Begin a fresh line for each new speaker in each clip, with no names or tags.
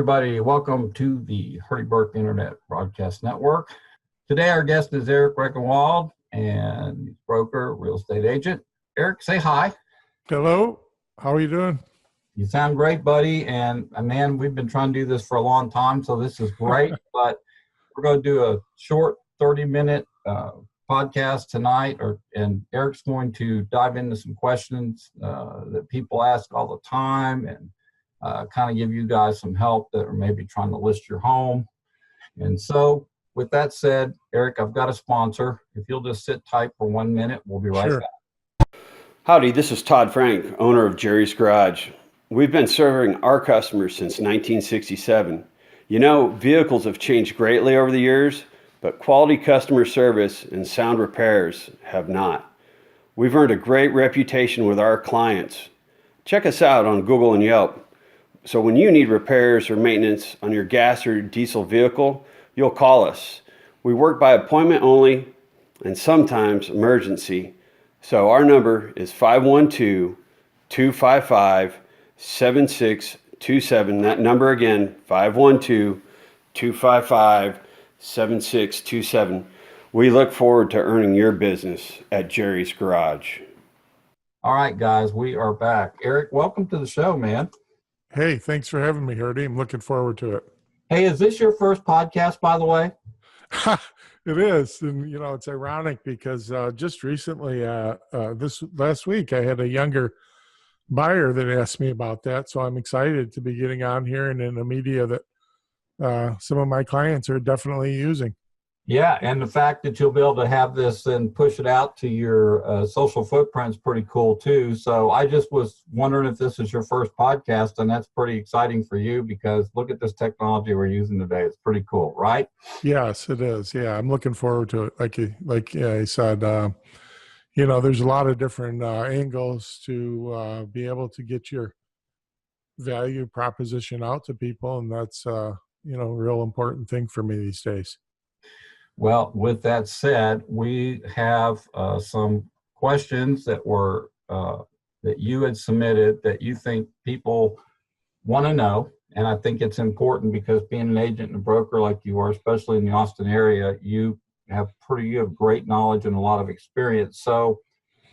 everybody. Welcome to the Hurdy Burke Internet Broadcast Network. Today, our guest is Eric Recktenwald, and he's a broker, real estate agent. Eric, say hi.
Hello. How are you doing?
You sound great, buddy. And man, we've been trying to do this for a long time, so this is great. But we're going to do a short 30-minute podcast tonight, and Eric's going to dive into some questions that people ask all the time, and kind of give you guys some help that are maybe trying to list your home. And so with that said, Eric, I've got a sponsor. If you'll just sit tight for 1 minute, we'll be right back.
Howdy, this is Todd Frank, owner of Jerry's Garage. We've been serving our customers since 1967. You know, vehicles have changed greatly over the years, but quality customer service and sound repairs have not. We've earned a great reputation with our clients. Check us out on Google and Yelp. So when you need repairs or maintenance on your gas or diesel vehicle, you'll call us. We work by appointment only and sometimes emergency. So our number is 512-255-7627. That number again, 512-255-7627. We look forward to earning your business at Jerry's Garage.
All right, guys, we are back. Eric, welcome to the show, man.
Hey, thanks for having me, Hurdy. I'm looking forward to it.
Hey, is this your first podcast, by the way?
It is. And, you know, it's ironic because just recently, this last week, I had a younger buyer that asked me about that. So I'm excited to be getting on here and in a media that some of my clients are definitely using.
Yeah, and the fact that you'll be able to have this and push it out to your social footprint is pretty cool too. So I just was wondering if this is your first podcast, and that's pretty exciting for you because look at this technology we're using today. It's pretty cool, right?
Yes, it is. Yeah, I'm looking forward to it. Like I said, you know, there's a lot of different angles to be able to get your value proposition out to people, and that's you know, a real important thing for me these days.
Well, with that said, we have some questions that were that you had submitted that you think people want to know, and I think it's important because being an agent and a broker like you are, especially in the Austin area, you have great knowledge and a lot of experience. So,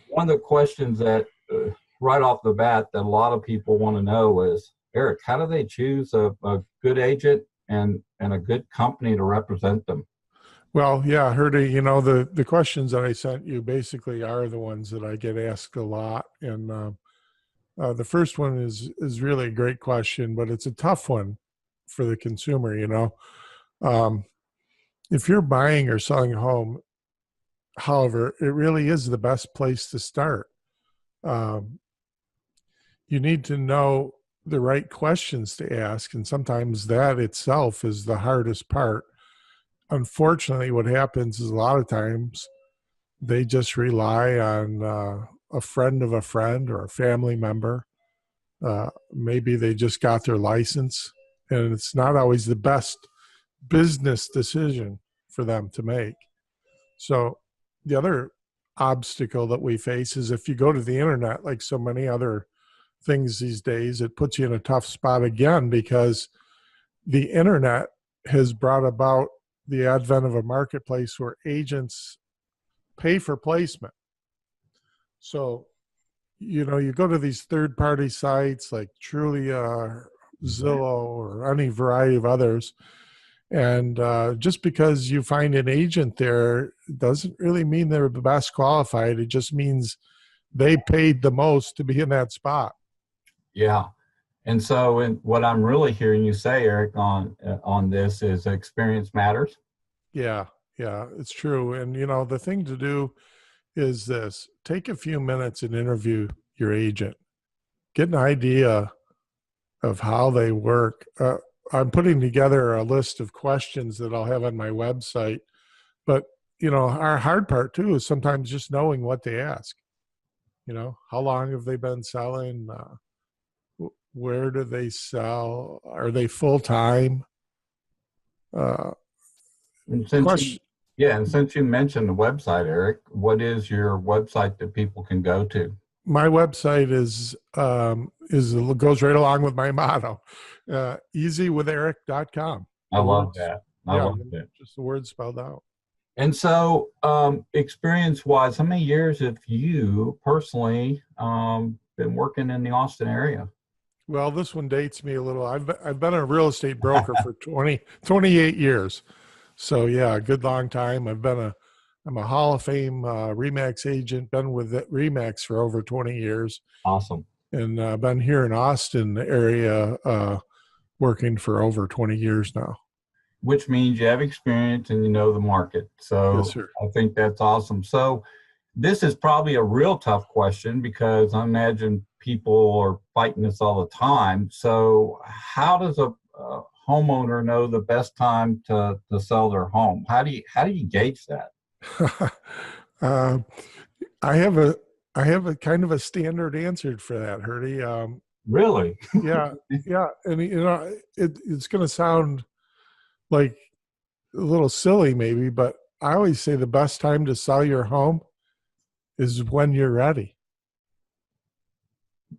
one of the questions that right off the bat that a lot of people want to know is, Eric, how do they choose a good agent and a good company to represent them?
Well, yeah, Hurdy, you know, the questions that I sent you basically are the ones that I get asked a lot. And the first one is really a great question, but it's a tough one for the consumer, you know. If you're buying or selling a home, however, it really is the best place to start. You need to know the right questions to ask, and sometimes that itself is the hardest part. Unfortunately, what happens is a lot of times they just rely on a friend of a friend or a family member. Maybe they just got their license, and it's not always the best business decision for them to make. So the other obstacle that we face is if you go to the internet, like so many other things these days, it puts you in a tough spot again because the internet has brought about the advent of a marketplace where agents pay for placement. So, you know, you go to these third-party sites like Trulia, Zillow, or any variety of others, and just because you find an agent there doesn't really mean they're the best qualified. It just means they paid the most to be in that spot.
Yeah. And so what I'm really hearing you say, Eric, on this is experience matters.
Yeah, it's true. And, you know, the thing to do is this. Take a few minutes and interview your agent. Get an idea of how they work. I'm putting together a list of questions that I'll have on my website. But, you know, our hard part, too, is sometimes just knowing what to ask. You know, how long have they been selling? Where do they sell? Are they full-time?
And since you mentioned the website, Eric, what is your website that people can go to?
my website is goes right along with my motto, easywitheric.com.
I love that. I
Yeah,
love that.
just the words spelled out.
And so, experience-wise, how many years have you personally been working in the Austin area?
Well, this one dates me a little. I've been a real estate broker for 28 years. So yeah, a good long time. I'm a Hall of Fame Remax agent. Been with Remax for over 20 years,
Awesome.
and been here in Austin area working for over 20 years now.
Which means you have experience and you know the market. So
Yes, sir.
I think that's awesome. So this is probably a real tough question because I imagine people are fighting this all the time. So how does a homeowner know the best time to sell their home? How do you gauge that?
uh, I have a I have a kind of a standard answer for that, Herdy.
Really?
Yeah, yeah, and it's going to sound like a little silly, maybe, but I always say the best time to sell your home is when you're ready.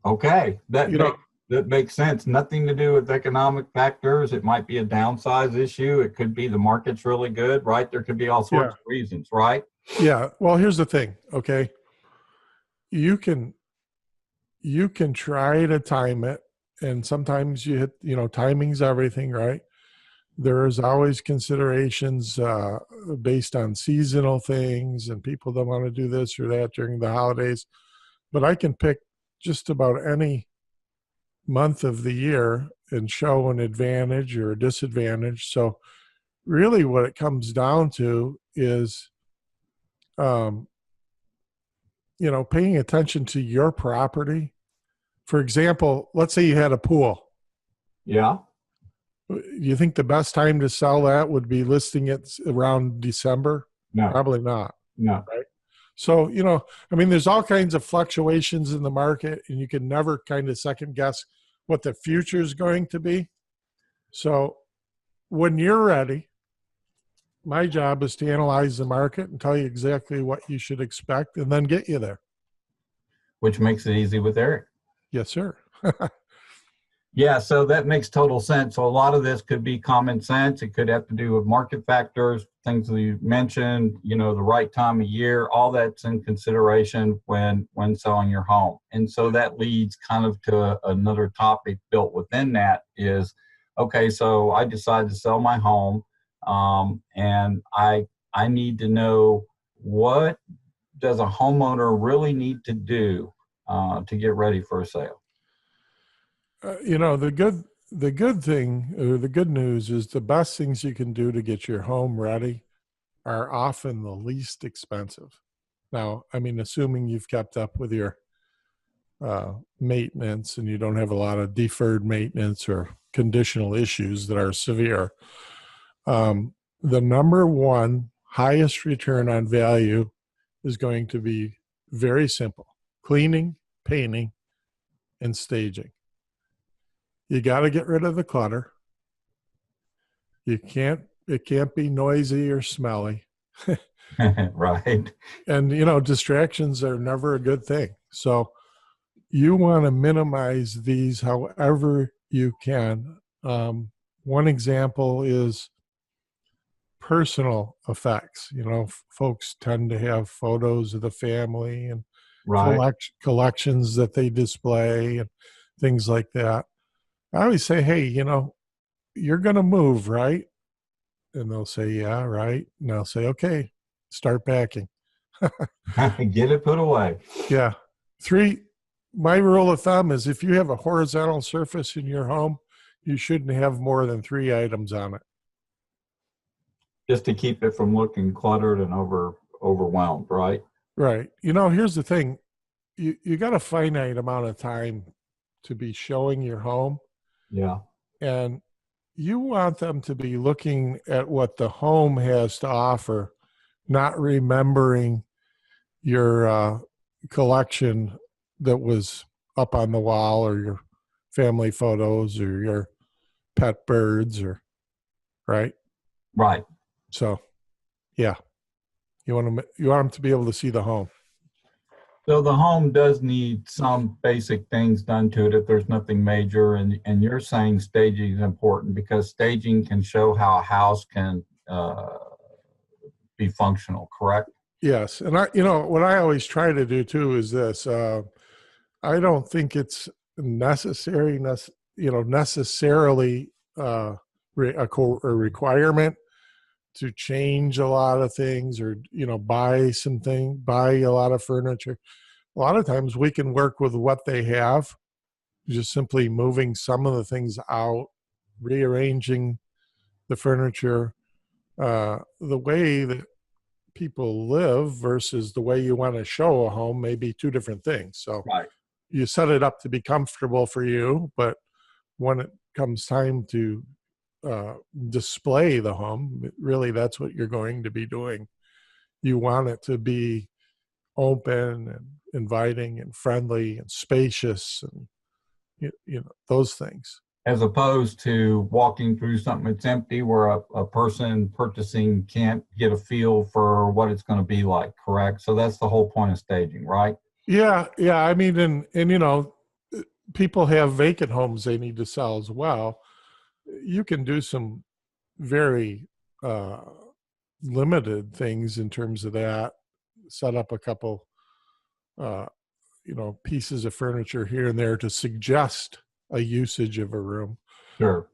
Okay.
You know,
That makes sense. Nothing to do with economic factors. It might be a downsize issue. It could be the market's really good, right? There could be all
yeah,
sorts of reasons, right?
yeah. Well, here's the thing. Okay, you can try to time it, and sometimes you hit. Timing's everything, right? There is always considerations based on seasonal things and people that want to do this or that during the holidays. But I can pick just about any month of the year and show an advantage or a disadvantage. So really what it comes down to is, um, paying attention to your property. For example, let's say you had a pool.
Yeah.
You think the best time to sell that would be listing it around December?
No,
Probably not.
no.
Right. So, I mean, there's all kinds of fluctuations in the market, and you can never kind of second guess what the future is going to be. So, when you're ready, my job is to analyze the market and tell you exactly what you should expect and then get you there.
Which makes it easy with Eric.
Yes, sir.
Yeah, so that makes total sense. So a lot of this could be common sense. It could have to do with market factors, things that you mentioned, the right time of year, all that's in consideration when selling your home. And so that leads kind of to another topic built within that is, okay, so I decided to sell my home, and I need to know, what does a homeowner really need to do to get ready for a sale?
The good thing, or the good news, is the best things you can do to get your home ready are often the least expensive. Now, I mean, assuming you've kept up with your maintenance and you don't have a lot of deferred maintenance or conditional issues that are severe. The number one highest return on value is going to be very simple: cleaning, painting, and staging. You got to get rid of the clutter. It can't be noisy or smelly.
Right.
And, distractions are never a good thing. So you want to minimize these however you can. One example is personal effects. Folks tend to have photos of the family and
Right.
collections that they display and things like that. I always say, hey, you're going to move, right? And they'll say, yeah, right. And I'll say, okay, start packing.
Get it put away.
Yeah. My rule of thumb is if you have a horizontal surface in your home, you shouldn't have more than 3 items on it.
Just to keep it from looking cluttered and overwhelmed, right?
Right. Here's the thing. You got a finite amount of time to be showing your home.
Yeah.
And you want them to be looking at what the home has to offer, not remembering your collection that was up on the wall, or your family photos, or your pet birds, or right.
Right.
So, yeah, you want them to be able to see the home.
So the home does need some basic things done to it if there's nothing major, and you're saying staging is important because staging can show how a house can be functional, correct?
Yes, and what I always try to do too is this. I don't think it's necessarily a requirement to change a lot of things or buy a lot of furniture. A lot of times we can work with what they have, just simply moving some of the things out, rearranging the furniture, the way that people live versus the way you want to show a home may be two different things. So
Right.
you set it up to be comfortable for you, but when it comes time to display the home, really that's what you're going to be doing. You want it to be open and inviting and friendly and spacious and those things.
As opposed to walking through something that's empty where a person purchasing can't get a feel for what it's going to be like, correct? So that's the whole point of staging, right?
Yeah. I mean, and people have vacant homes they need to sell as well. You can do some very uh, limited things in terms of that. Set up a couple, uh, pieces of furniture here and there to suggest a usage of a room.
Sure.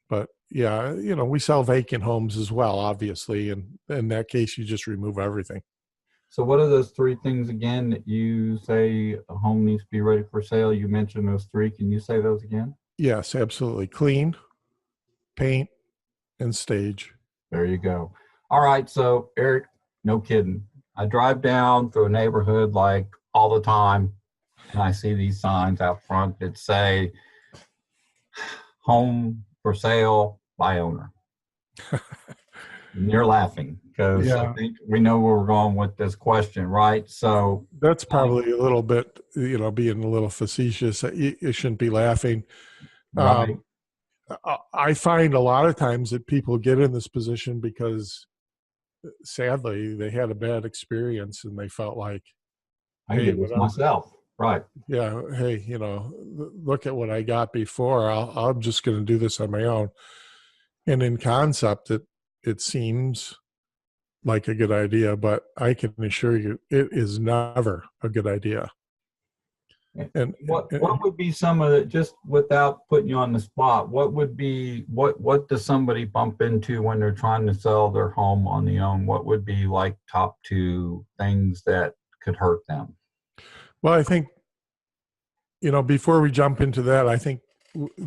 But yeah, we sell vacant homes as well, obviously, and in that case, you just remove everything.
So what are those three things again that you say a home needs to be ready for sale? You mentioned those three. Can you say those again?
Yes, absolutely. Clean, paint, and stage.
There you go. All right. So Eric, no kidding. I drive down through a neighborhood like all the time, and I see these signs out front that say home for sale by owner. And you're laughing because I
Yeah,
think we know where we're going with this question, right? So,
that's probably a little bit, being a little facetious. You shouldn't be laughing.
right.
I find a lot of times that people get in this position because sadly they had a bad experience and they felt like,
I can
hey,
do this myself. Right.
hey, look at what I got before. I'm just going to do this on my own. And in concept, it seems like a good idea, but I can assure you, it is never a good idea. And
What would be some of the, just without putting you on the spot, what would be, what does somebody bump into when they're trying to sell their home on the own? What would be like top two things that could hurt them?
well, I think before we jump into that, I think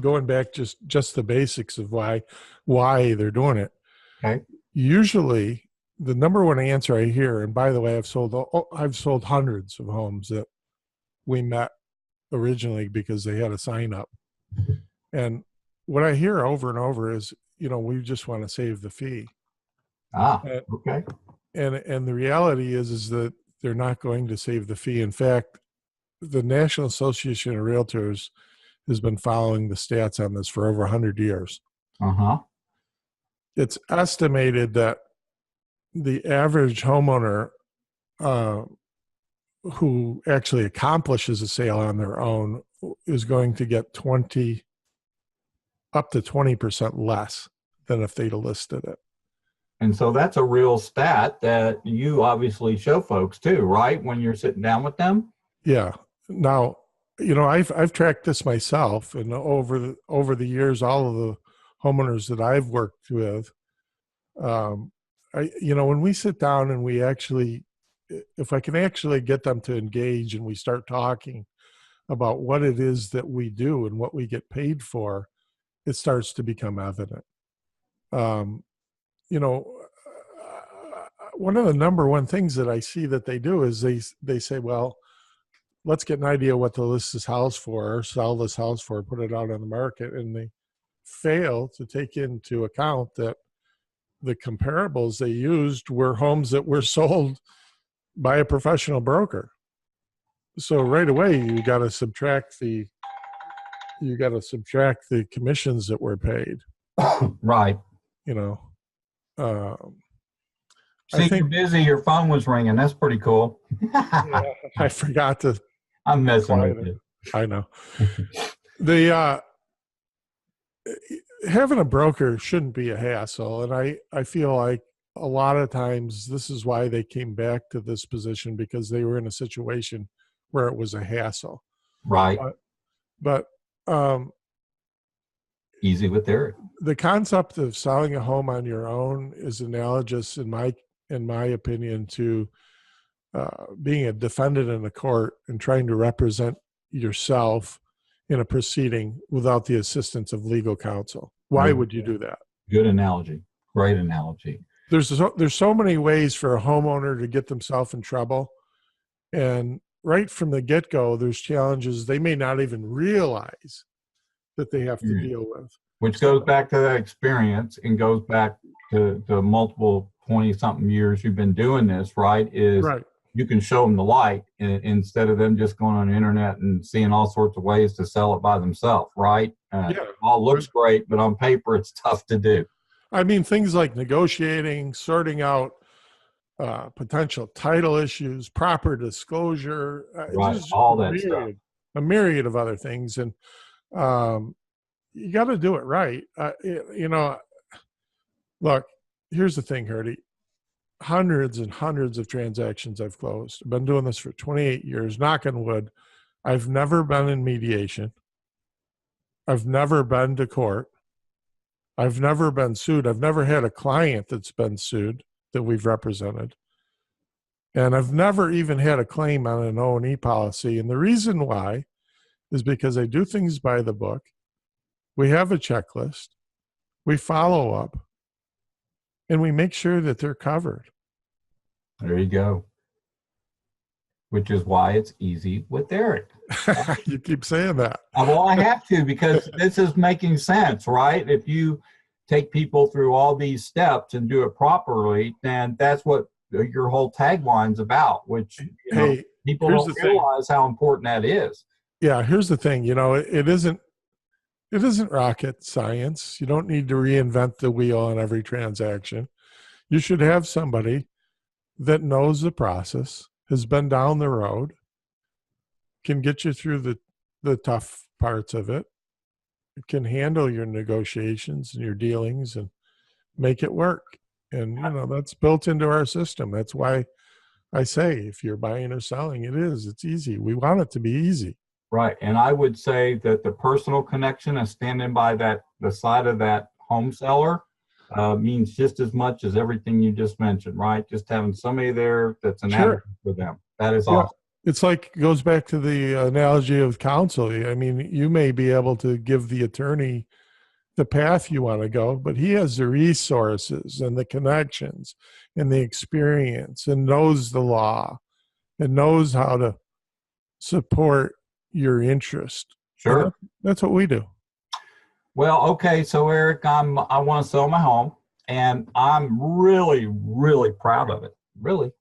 going back just the basics of why they're doing it.
Okay.
Usually, the number one answer I hear, and by the way, I've sold hundreds of homes that we met originally because they had a sign up, and what I hear over and over is, we just want to save the fee.
Ah,
And
okay.
and the reality is that they're not going to save the fee. In fact, the National Association of Realtors has been following the stats on this for over 100 years.
Uh-huh.
It's estimated that the average homeowner who actually accomplishes a sale on their own is going to get up to 20% less than if they'd listed it.
And so that's a real stat that you obviously show folks too, right? When you're sitting down with them.
Yeah. Now, I've tracked this myself, and over the years, all of the homeowners that I've worked with, when we sit down and if I can actually get them to engage and we start talking about what it is that we do and what we get paid for, it starts to become evident. Um, you know, one of the number one things that I see that they do is they say, well, let's get an idea what to list this house for, or sell this house for, put it out on the market, and they fail to take into account that the comparables they used were homes that were sold by a professional broker. So right away you got to subtract the commissions that were paid.
Right.
Um, I
See, you're
think
busy. Your phone was ringing. That's pretty cool.
yeah, I forgot to
I'm messing
quiet
with
it.
you.
I know. The having a broker shouldn't be a hassle, and I feel like a lot of times this is why they came back to this position, because they were in a situation where it was a hassle.
Right.
But um,
Easy with Eric.
the concept of selling a home on your own is analogous, in my opinion, to being a defendant in a court and trying to represent yourself in a proceeding without the assistance of legal counsel. Why would you do that?
Good analogy. Great analogy.
There's so many ways for a homeowner to get themselves in trouble, and right from the get-go, there's challenges they may not even realize that they have to deal with.
Which goes back to that experience and goes back to multiple 20-something years you've been doing this, right?
Right.
You can show them the light instead of them just going on the internet and seeing all sorts of ways to sell it by themselves, right?
Yeah.
All looks great, but on paper, it's tough to do.
I mean, things like negotiating, sorting out potential title issues, proper disclosure,
Right, all that stuff.
A myriad of other things. And you got to do it right. Look, here's the thing, Herdy. Hundreds and hundreds of transactions I've closed. I've been doing this for 28 years, knock on wood. I've never been in mediation. I've never been to court. I've never been sued. I've never had a client that's been sued that we've represented. And I've never even had a claim on an O&E policy. And the reason why is because I do things by the book. We have a checklist. We follow up. And we make sure that they're covered.
There you go. Which is why it's easy with Eric.
You keep saying that.
Well, I have to, because this is making sense, right? If you take people through all these steps and do it properly, then that's what your whole tagline's about, which people don't realize how important that is.
Yeah, here's the thing. It isn't rocket science. You don't need to reinvent the wheel on every transaction. You should have somebody that knows the process, has been down the road, can get you through the tough parts of it, can handle your negotiations and your dealings and make it work. And, that's built into our system. That's why I say, if you're buying or selling, it's easy. We want it to be easy.
Right. And I would say that the personal connection and standing by the side of that home seller means just as much as everything you just mentioned, right? Just having somebody there that's an advocate for them. That is awesome.
It's like, it goes back to the analogy of counsel. I mean, you may be able to give the attorney the path you want to go, but he has the resources and the connections and the experience and knows the law and knows how to support your interest.
Sure.
That's what we do.
Well, okay. So Eric, I want to sell my home, and I'm really, really proud of it. Really.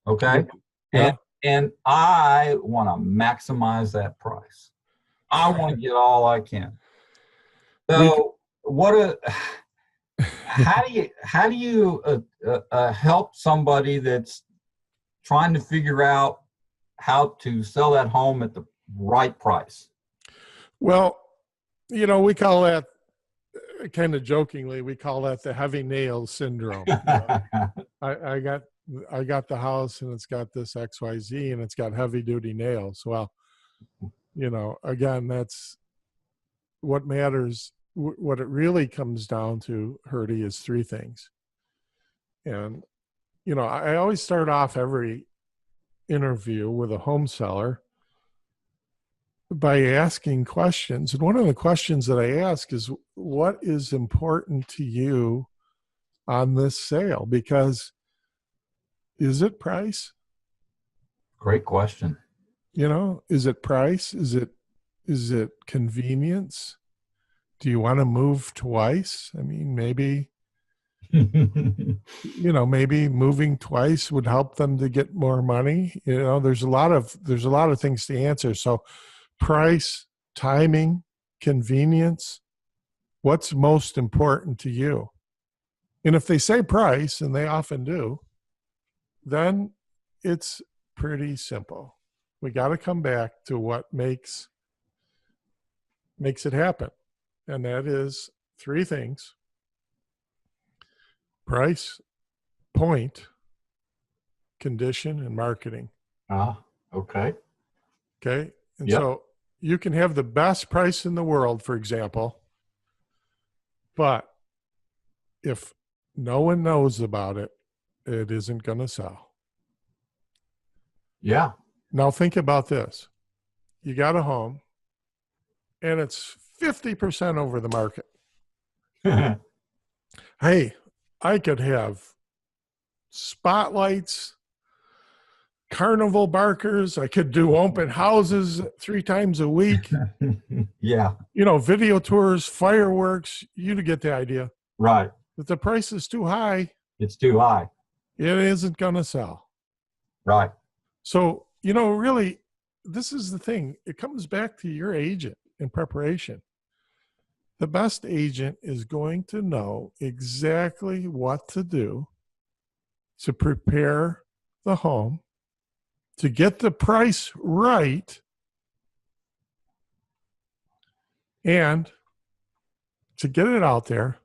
Okay.
Yeah.
And I want to maximize that price. I want to get all I can. So how do you help somebody that's trying to figure out how to sell that home at the right price?
Well, we call that, kind of jokingly, we call that the heavy nails syndrome. I got the house and it's got this XYZ and it's got heavy duty nails. Well, again, that's what matters. What it really comes down to, Herdy, is three things. And, I always start off every interview with a home seller by asking questions. And one of the questions that I ask is, what is important to you on this sale? Because is it price?
Great question.
Is it price? Is it convenience? Do you want to move twice? I mean, maybe, maybe moving twice would help them to get more money. There's a lot of things to answer. So price, timing, convenience, what's most important to you? And if they say price, and they often do, then it's pretty simple. We got to come back to what makes it happen. And that is three things: price, point, condition, and marketing.
Okay.
Okay. And
Yep.
so you can have the best price in the world, for example, but if no one knows about it, it isn't going to sell.
Yeah.
Now think about this. You got a home and it's 50% over the market. Hey, I could have spotlights, carnival barkers. I could do open houses 3 times a week.
Yeah.
Video tours, fireworks. You get the idea.
Right.
If the price is too high,
It's too high.
it isn't going to sell.
Right.
So, really, this is the thing. It comes back to your agent in preparation. The best agent is going to know exactly what to do to prepare the home, to get the price right, and to get it out there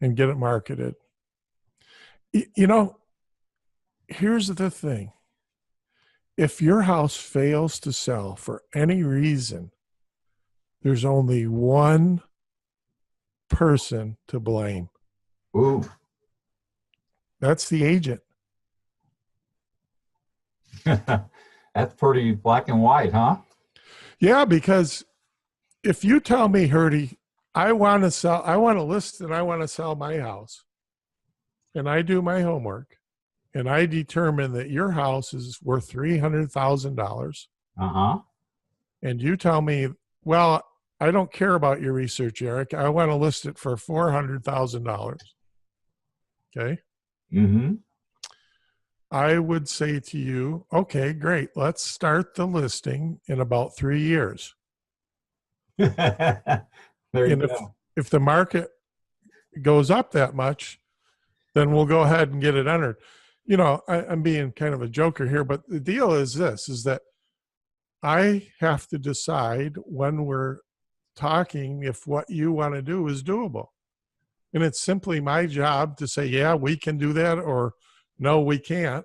and get it marketed. Here's the thing. If your house fails to sell for any reason, there's only one person to blame.
Ooh.
That's the agent.
That's pretty black and white, huh?
Yeah, because if you tell me, Herdy, I want to list and I want to sell my house, and I do my homework, and I determine that your house is worth $300,000,
Uh-huh.
and you tell me, well, I don't care about your research, Eric. I want to list it for $400,000. Okay.
Mm-hmm.
I would say to you, okay, great. Let's start the listing in about 3 years.
There you
And
go.
if the market goes up that much, then we'll go ahead and get it entered. I'm being kind of a joker here, but the deal is this, is that I have to decide when we're talking if what you want to do is doable. And it's simply my job to say, yeah, we can do that, or no, we can't.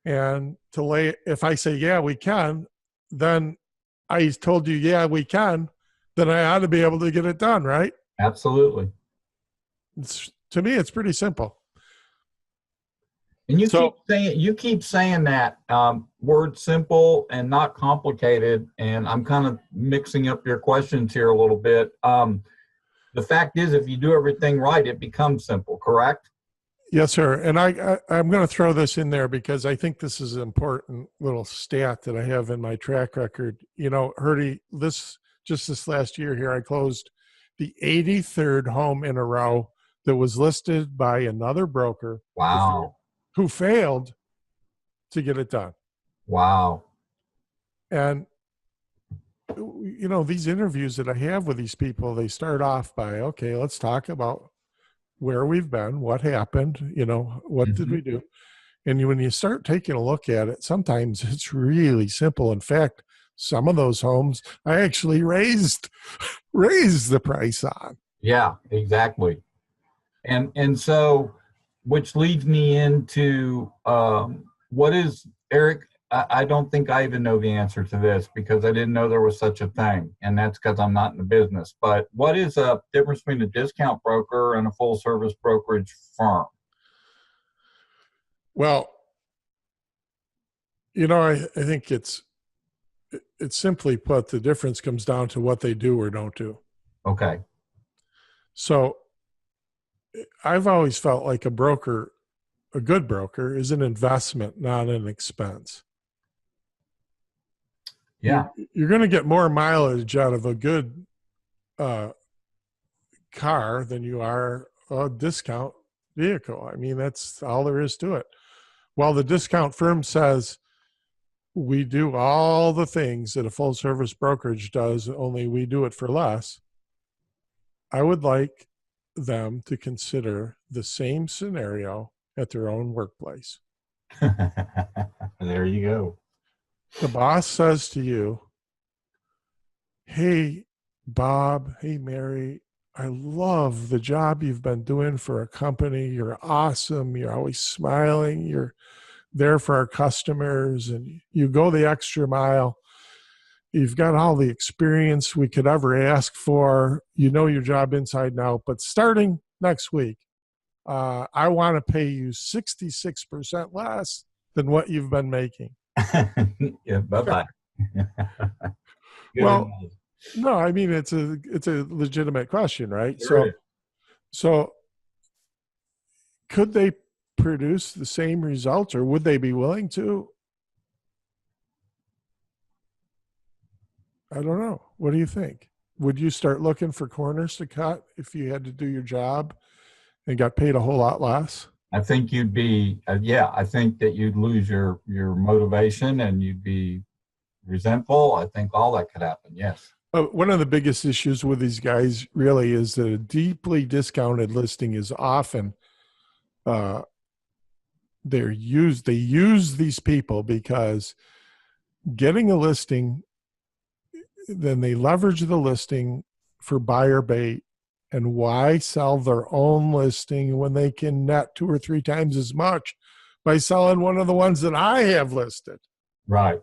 And if I say, yeah, we can, then I told you, yeah, we can, then I ought to be able to get it done, right?
Absolutely.
To me, it's pretty simple.
And you keep saying that word simple and not complicated, and I'm kind of mixing up your questions here a little bit. The fact is, if you do everything right, it becomes simple, correct?
Yes, sir. And I'm going to throw this in there because I think this is an important little stat that I have in my track record. Herdy, this last year here, I closed the 83rd home in a row that was listed by another broker.
Wow.
Who failed to get it done.
Wow.
And, these interviews that I have with these people, they start off by, okay, let's talk about where we've been, what happened, what did we do? And when you start taking a look at it, sometimes it's really simple. In fact, some of those homes I actually raised the price on.
Yeah, exactly. And so, which leads me into what is, Eric, I don't think I even know the answer to this because I didn't know there was such a thing, and that's because I'm not in the business. But what is the difference between a discount broker and a full service brokerage firm?
Well, I think it's simply put, the difference comes down to what they do or don't do.
Okay.
So I've always felt like a good broker is an investment, not an expense.
Yeah.
You're going to get more mileage out of a good car than you are a discount vehicle. I mean, that's all there is to it. While the discount firm says we do all the things that a full service brokerage does, only we do it for less, I would like them to consider the same scenario at their own workplace.
There you go.
The boss says to you, hey, Bob, hey, Mary, I love the job you've been doing for a company. You're awesome. You're always smiling. You're there for our customers and you go the extra mile. You've got all the experience we could ever ask for. You know your job inside and out. But starting next week, I want to pay you 66% less than what you've been making.
Yeah, bye-bye.
Well, no, I mean it's a legitimate question, right?
Sure.
So could they produce the same results, or would they be willing to? I don't know. What do you think? Would you start looking for corners to cut if you had to do your job and got paid a whole lot less?
I think you'd be, I think that you'd lose your motivation and you'd be resentful. I think all that could happen. Yes.
One of the biggest issues with these guys really is that a deeply discounted listing is often they use these people because getting a listing, then they leverage the listing for buyer bait. And why sell their own listing when they can net 2 or 3 times as much by selling one of the ones that I have listed?
Right.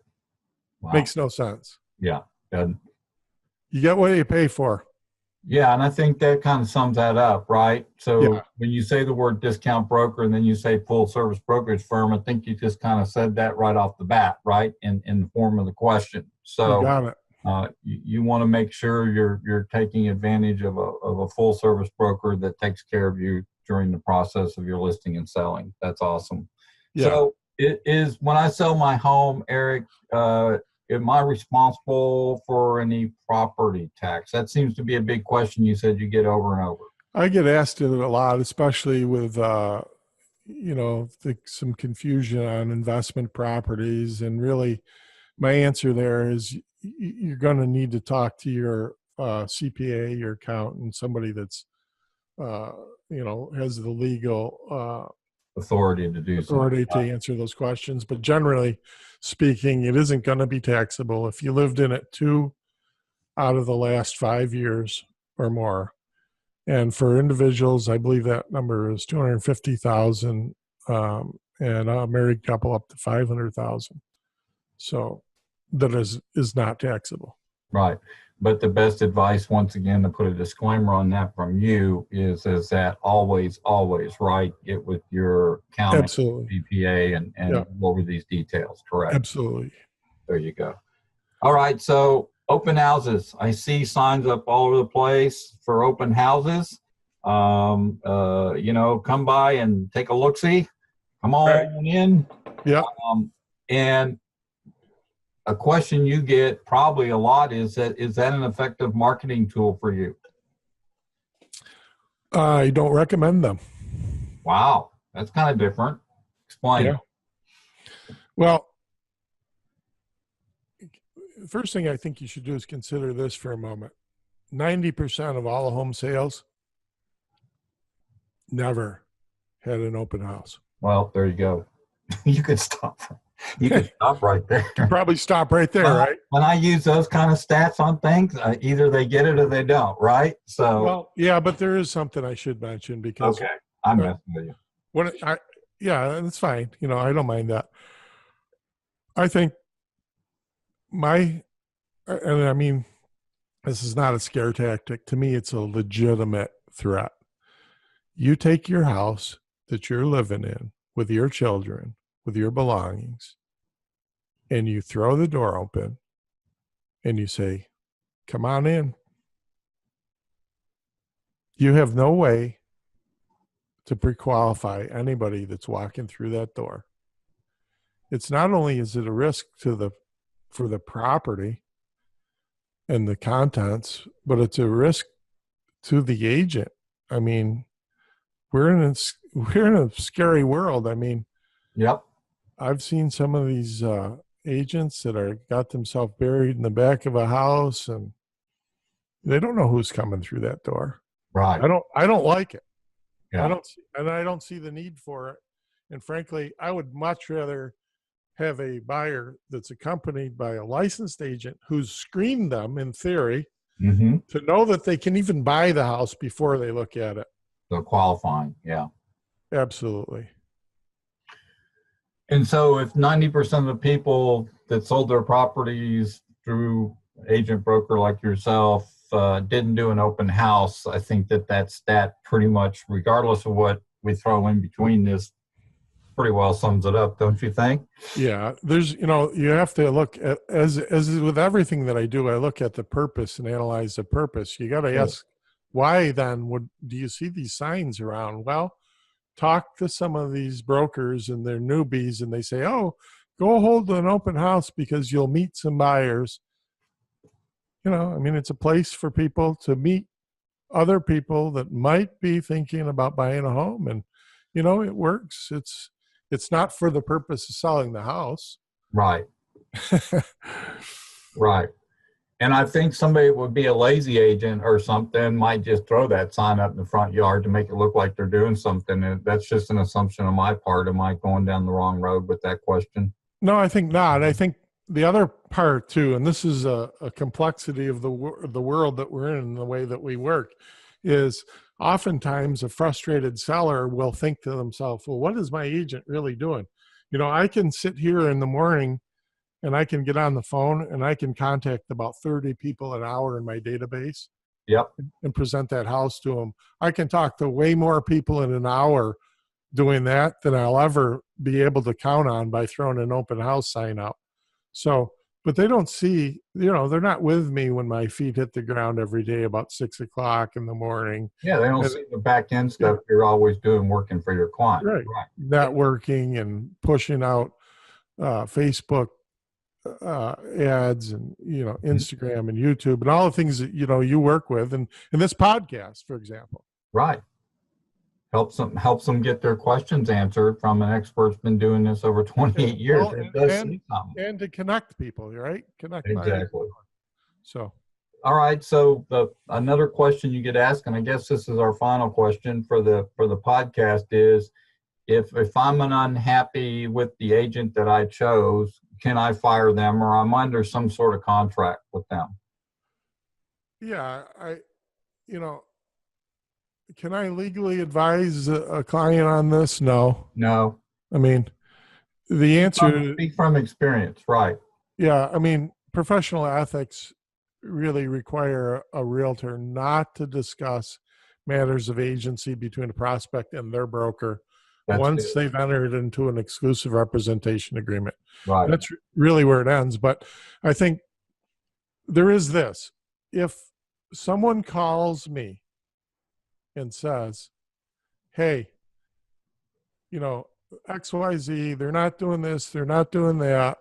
Wow.
Makes no sense.
Yeah.
You get what you pay for.
Yeah, and I think that kind of sums that up, right? So
Yeah.
when you say the word discount broker and then you say full service brokerage firm, I think you just kind of said that right off the bat, right? In the form of the question. So
You got it.
you want to make sure you're taking advantage of a full service broker that takes care of you during the process of your listing and selling. That's awesome.
Yeah.
So it is, when I sell my home, Eric, am I responsible for any property tax? That seems to be a big question you said you get over and over.
I get asked it a lot, especially with some confusion on investment properties. And really, my answer there is you're going to need to talk to your CPA, your accountant, somebody that's has the legal
Authority to do
authority
something.
to answer those questions. But generally speaking, it isn't going to be taxable if you lived in it 2 out of the last 5 years or more. And for individuals, I believe that number is 250,000, and a married couple up to 500,000. So that is not taxable.
Right. But the best advice, once again, to put a disclaimer on that from you is that always, right, get with your accountant,
Absolutely.
CPA, and
Yeah.
go over these details. Correct.
Absolutely.
There you go. All right. So open houses. I see signs up all over the place for open houses. Come by and take a look-see. Come on in.
Yeah.
And a question you get probably a lot is that an effective marketing tool for you?
I don't recommend them.
Wow, that's kind of different. Explain.
Yeah. Well, the first thing I think you should do is consider this for a moment. 90% of all home sales never had an open house.
Well, there you go. You could stop. You could stop right there.
Probably stop right there, right?
When I use those kind of stats on things, either they get it or they don't, right? So.
Well, yeah, but there is something I should mention because.
Okay, I'm messing with you.
That's fine. I don't mind that. I think and I mean, this is not a scare tactic. To me, it's a legitimate threat. You take your house that you're living in with your children, with your belongings, and you throw the door open and you say, come on in. You have no way to pre-qualify anybody that's walking through that door. It's not only is it a risk for the property and the contents, but it's a risk to the agent. I mean, we're in a scary world. I mean,
yep.
I've seen some of these agents that got themselves buried in the back of a house, and they don't know who's coming through that door.
Right.
I don't like it.
Yeah.
I don't see the need for it. And frankly, I would much rather have a buyer that's accompanied by a licensed agent who's screened them in theory
Mm-hmm.
to know that they can even buy the house before they look at it.
So qualifying, yeah.
Absolutely.
And so if 90% of the people that sold their properties through agent broker like yourself didn't do an open house, I think that stat pretty much, regardless of what we throw in between this, pretty well sums it up, don't you think?
Yeah, there's, you have to look at, as with everything that I do, I look at the purpose and analyze the purpose. You got to ask, why then do you see these signs around? Well, talk to some of these brokers and they're newbies and they say, oh, go hold an open house because you'll meet some buyers. It's a place for people to meet other people that might be thinking about buying a home, and it works. It's not for the purpose of selling the house.
Right. Right. And I think somebody would be a lazy agent or something, might just throw that sign up in the front yard to make it look like they're doing something. And that's just an assumption on my part. Am I going down the wrong road with that question?
No, I think not. I think the other part too, and this is a complexity of the world that we're in and the way that we work, is oftentimes a frustrated seller will think to themselves, well, what is my agent really doing? I can sit here in the morning and I can get on the phone and I can contact about 30 people an hour in my database.
Yep.
And present that house to them. I can talk to way more people in an hour doing that than I'll ever be able to count on by throwing an open house sign out. So, but they don't see, they're not with me when my feet hit the ground every day about 6 o'clock in the morning.
Yeah, they don't see the back end stuff you're always doing working for your client.
Right. Networking and pushing out Facebook ads and, Instagram and YouTube and all the things that, you work with, and this podcast, for example.
Right. Helps them get their questions answered from an expert that's been doing this over 28 years.
Well,
It does see something.
And to connect people, right?
Exactly.
So.
All right. So another question you get asked, and I guess this is our final question for the podcast, is if I'm unhappy with the agent that I chose, can I fire them, or I'm under some sort of contract with them?
Yeah, can I legally advise a client on this? No.
No.
I mean, the answer.
Speak from experience, right?
Yeah, professional ethics really require a realtor not to discuss matters of agency between a prospect and their broker once they've entered into an exclusive representation agreement.
Right.
That's really where it ends. But I think there is this. If someone calls me and says, hey, XYZ, they're not doing this, they're not doing that,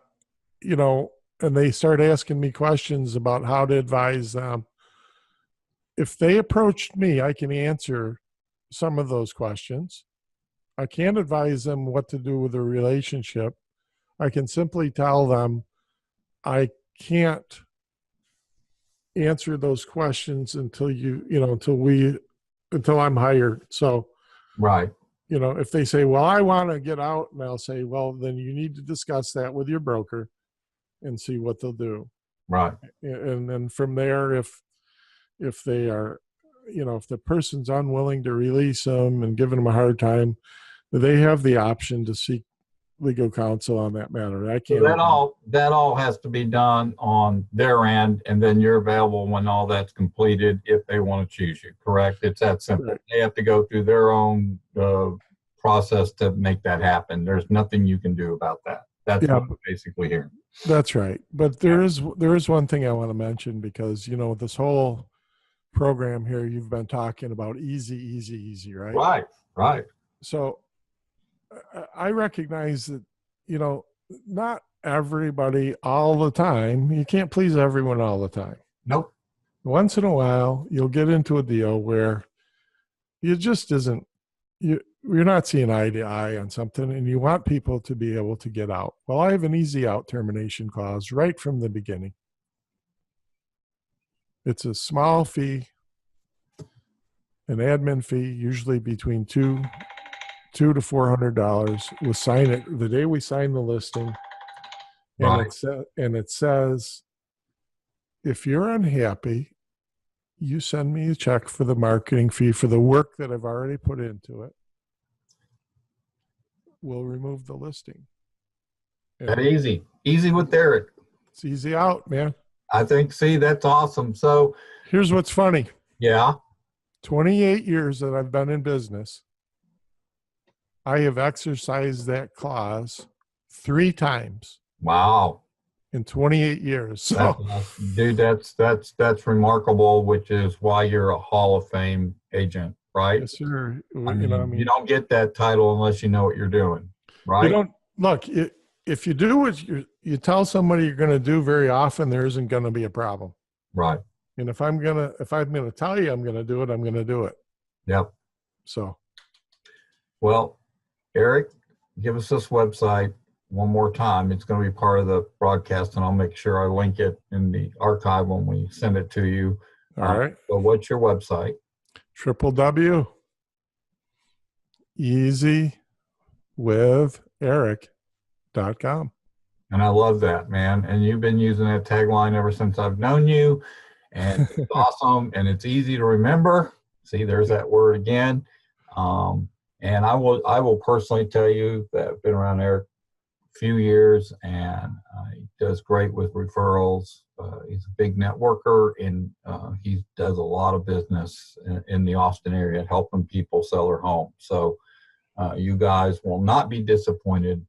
and they start asking me questions about how to advise them. If they approached me, I can answer some of those questions. I can't advise them what to do with their relationship. I can simply tell them I can't answer those questions until until I'm hired. So,
right.
If they say, well, I want to get out, and I'll say, well, then you need to discuss that with your broker and see what they'll do.
Right.
And then from there, if they are, if the person's unwilling to release them and giving them a hard time, they have the option to seek legal counsel on that matter. I can't.
So that all has to be done on their end, and then you're available when all that's completed if they want to choose you. Correct? It's that simple. Right. They have to go through their own process to make that happen. There's nothing you can do about that. That's what I'm basically hearing.
That's right. But there is one thing I want to mention, because this whole program here you've been talking about easy, right?
Right.
So I recognize that, not everybody all the time. You can't please everyone all the time.
Nope.
Once in a while, you'll get into a deal where you just you're not seeing eye to eye on something, and you want people to be able to get out. Well, I have an easy out termination clause right from the beginning. It's a small fee, an admin fee, usually between $2 $200 to $400. We'll sign it the day we sign the listing. And
Right.
it says, if you're unhappy, you send me a check for the marketing fee for the work that I've already put into it. We'll remove the listing.
That easy. Easy with Eric.
It's easy out, man.
I think, see, that's awesome. So,
Here's what's funny.
yeah.
28 years that I've been in business, I have exercised that clause 3 times
Wow.
in 28 years. So,
That's awesome. Dude, that's remarkable, which is why you're a Hall of Fame agent, right?
yes, sir.
I mean, you don't get that title unless you know what you're doing, right?
You don't look. If you do what you tell somebody you're going to do very often, there isn't going to be a problem.
Right.
And if I'm gonna tell you I'm going to do it, I'm going to do it.
Yep.
So,
Well, Eric, give us this website one more time. It's going to be part of the broadcast, and I'll make sure I link it in the archive when we send it to you.
all right.
So what's your website?
www.easywitheric.com.
And I love that, man. And you've been using that tagline ever since I've known you. And it's awesome. And it's easy to remember. See, there's that word again. And I will personally tell you that I've been around Eric a few years, and he does great with referrals. He's a big networker, and he does a lot of business in the Austin area, helping people sell their home. So you guys will not be disappointed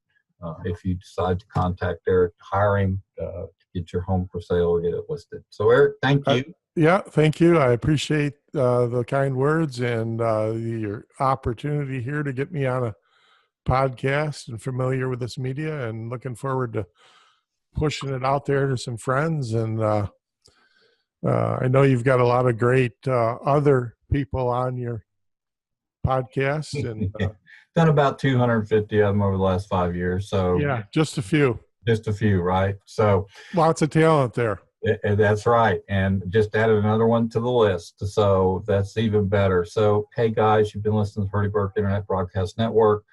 if you decide to contact Eric, hire him to get your home for sale or get it listed. So Eric, thank you.
Yeah, thank you. I appreciate the kind words and your opportunity here to get me on a podcast and familiar with this media, and looking forward to pushing it out there to some friends. And I know you've got a lot of great other people on your podcast, and
Done about 250 of them over the last 5 years. So
yeah, just a few,
right? So
lots of talent there.
That's right. And just added another one to the list. So that's even better. So, hey guys, you've been listening to Hurdy Burke Internet Broadcast Network.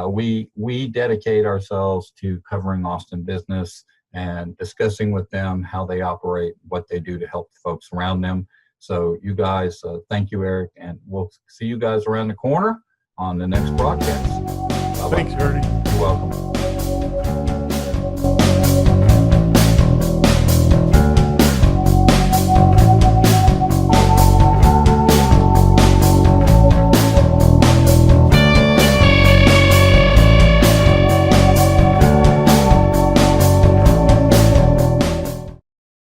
We dedicate ourselves to covering Austin business and discussing with them how they operate, what they do to help the folks around them. So you guys, thank you, Eric, and we'll see you guys around the corner on the next broadcast. Bye-bye.
Thanks, Ernie.